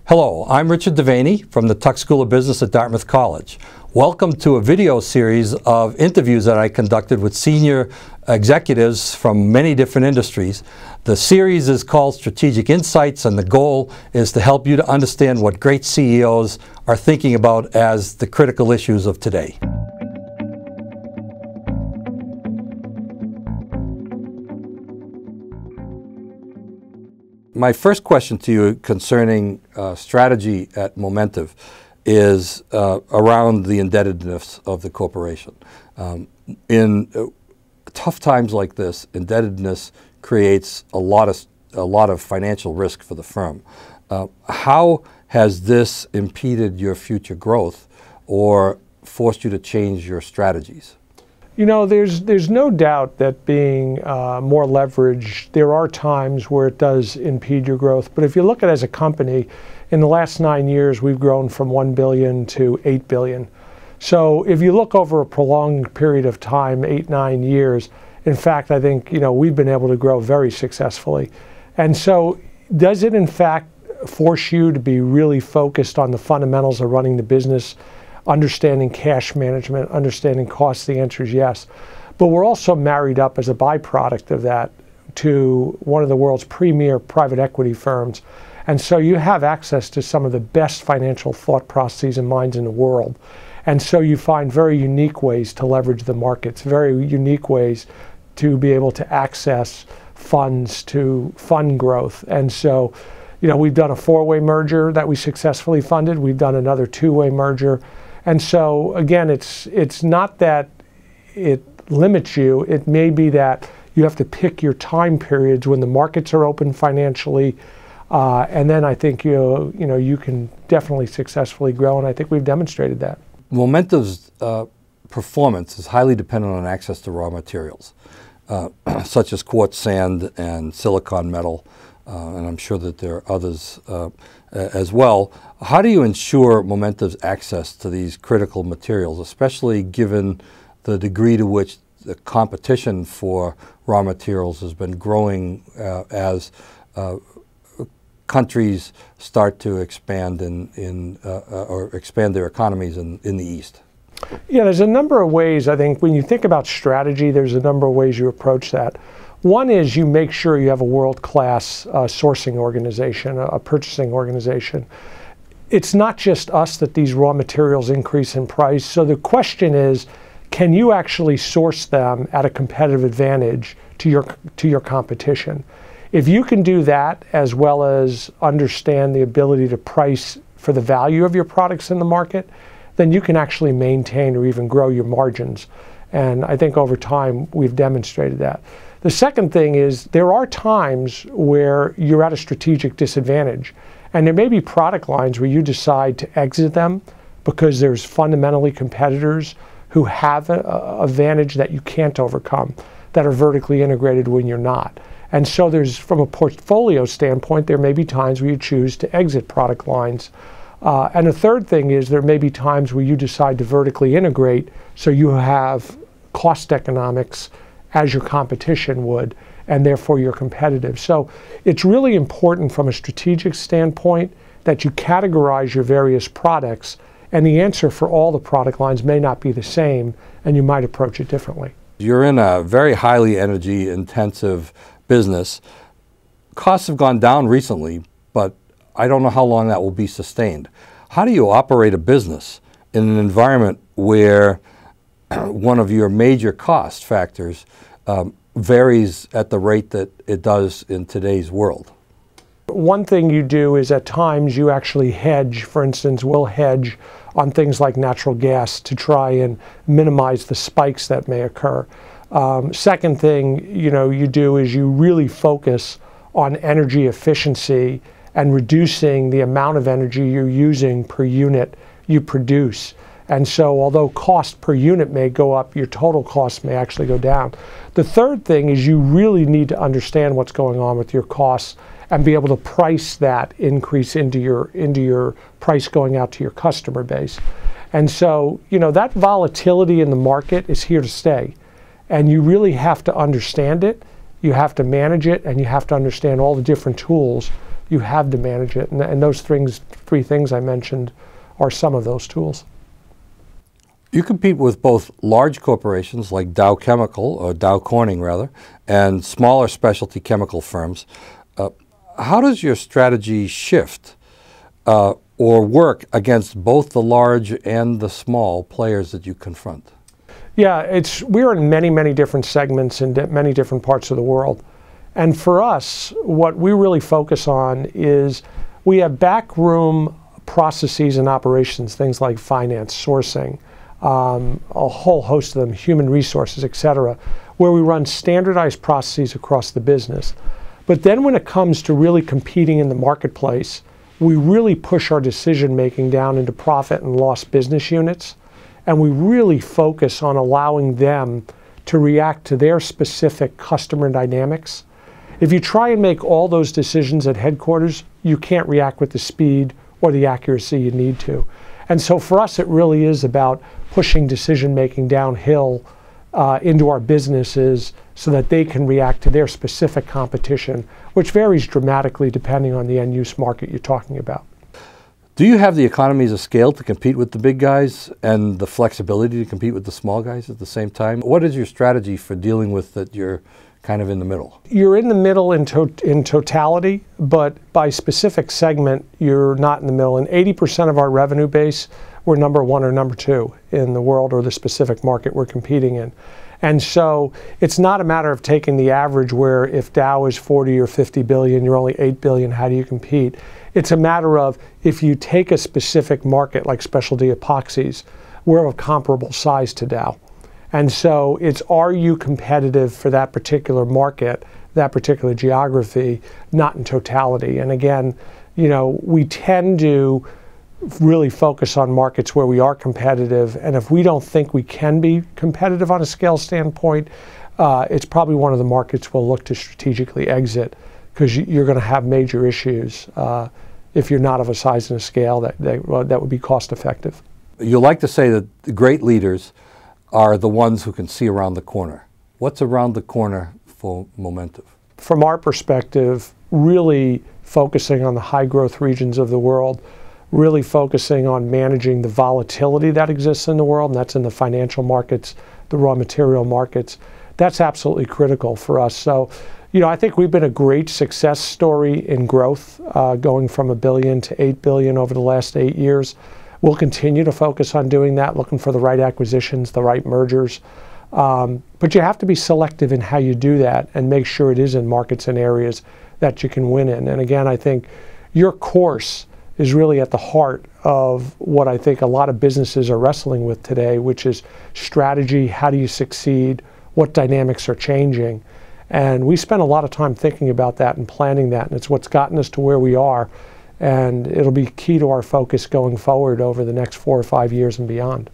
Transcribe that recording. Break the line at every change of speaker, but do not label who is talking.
Hello, I'm Richard Devaney from the Tuck School of Business at Dartmouth College. Welcome to a video series of interviews that I conducted with senior executives from many different industries. The series is called Strategic Insights, and the goal is to help you to understand what great CEOs are thinking about as the critical issues of today. My first question to you concerning strategy at Momentive is around the indebtedness of the corporation. In tough times like this, indebtedness creates a lot of financial risk for the firm. How has this impeded your future growth or forced you to change your strategies?
You know, there's no doubt that being more leveraged, there are times where it does impede your growth. But if you look at it as a company, in the last 9 years, we've grown from $1 billion to $8 billion. So if you look over a prolonged period of time, 8-9 years, in fact, I think, we've been able to grow very successfully. And so does it, in fact, force you to be really focused on the fundamentals of running the business, understanding cash management, understanding costs? The answer is yes. But we're also married up as a byproduct of that to one of the world's premier private equity firms. And so you have access to some of the best financial thought processes and minds in the world. And so you find very unique ways to leverage the markets, very unique ways to be able to access funds to fund growth. And so, we've done a 4-way merger that we successfully funded. We've done another 2-way merger. And so, again, it's not that it limits you. It may be that you have to pick your time periods when the markets are open financially. And then I think you can definitely successfully grow, and I think we've demonstrated that.
Momentive's performance is highly dependent on access to raw materials, such as quartz sand and silicon metal, and I'm sure that there are others as well. How do you ensure Momentive's access to these critical materials, especially given the degree to which the competition for raw materials has been growing as countries start to expand or expand their economies in the East?
Yeah, there's a number of ways. I think when you think about strategy, there's a number of ways you approach that. One is you make sure you have a world-class sourcing organization, a purchasing organization. It's not just us that these raw materials increase in price. So the question is, can you actually source them at a competitive advantage to your competition? If you can do that, as well as understand the ability to price for the value of your products in the market, then you can actually maintain or even grow your margins. And I think over time, we've demonstrated that. The second thing is there are times where you're at a strategic disadvantage. And there may be product lines where you decide to exit them because there's fundamentally competitors who have an advantage that you can't overcome, that are vertically integrated when you're not. And so from a portfolio standpoint, there may be times where you choose to exit product lines. And the third thing is there may be times where you decide to vertically integrate so you have cost economics as your competition would, and therefore you're competitive. So it's really important from a strategic standpoint that you categorize your various products, and the answer for all the product lines may not be the same, and you might approach it differently.
You're in a very highly energy intensive business. Costs have gone down recently, but I don't know how long that will be sustained. How do you operate a business in an environment where one of your major cost factors varies at the rate that it does in today's world?
One thing you do is at times you actually hedge. For instance, we'll hedge on things like natural gas to try and minimize the spikes that may occur. Second thing you do is you really focus on energy efficiency and reducing the amount of energy you're using per unit you produce. And so although cost per unit may go up, your total cost may actually go down. The third thing is you really need to understand what's going on with your costs and be able to price that increase into your price going out to your customer base. And so, that volatility in the market is here to stay. And you really have to understand it, you have to manage it, and you have to understand all the different tools you have to manage it. And those three things I mentioned are some of those tools.
You compete with both large corporations like Dow Chemical, or Dow Corning rather, and smaller specialty chemical firms. How does your strategy shift or work against both the large and the small players that you confront?
Yeah, we're in many, many different segments in many different parts of the world. And for us, what we really focus on is we have backroom processes and operations, things like finance, sourcing, a whole host of them, human resources, et cetera, where we run standardized processes across the business. But then when it comes to really competing in the marketplace, we really push our decision making down into profit and loss business units, and we really focus on allowing them to react to their specific customer dynamics. If you try and make all those decisions at headquarters, you can't react with the speed or the accuracy you need to. And so for us, it really is about pushing decision making downhill into our businesses so that they can react to their specific competition, which varies dramatically depending on the end use market you're talking about.
Do you have the economies of scale to compete with the big guys and the flexibility to compete with the small guys at the same time? What is your strategy for dealing with that you're kind of in the middle?
You're in the middle in totality, but by specific segment, you're not in the middle. In 80% of our revenue base, we're number one or number two in the world or the specific market we're competing in. And so it's not a matter of taking the average where if Dow is 40 or 50 billion, you're only 8 billion, how do you compete? It's a matter of if you take a specific market like specialty epoxies, we're of comparable size to Dow. And so it's, are you competitive for that particular market, that particular geography, not in totality. And again, you know, we tend to really focus on markets where we are competitive, and if we don't think we can be competitive on a scale standpoint, it's probably one of the markets we'll look to strategically exit, because you're going to have major issues if you're not of a size and a scale that would be cost effective.
You like to say that the great leaders are the ones who can see around the corner. What's around the corner for Momentive? From
our perspective, really focusing on the high growth regions of the world, really focusing on managing the volatility that exists in the world, and that's in the financial markets, the raw material markets. That's absolutely critical for us. So, you know, I think we've been a great success story in growth, going from $1 billion to $8 billion over the last 8 years. We'll continue to focus on doing that, looking for the right acquisitions, the right mergers. But you have to be selective in how you do that and make sure it is in markets and areas that you can win in. And again, I think your course is really at the heart of what I think a lot of businesses are wrestling with today, which is strategy. How do you succeed? What dynamics are changing? And we spend a lot of time thinking about that and planning that, and it's what's gotten us to where we are. And it'll be key to our focus going forward over the next 4 or 5 years and beyond.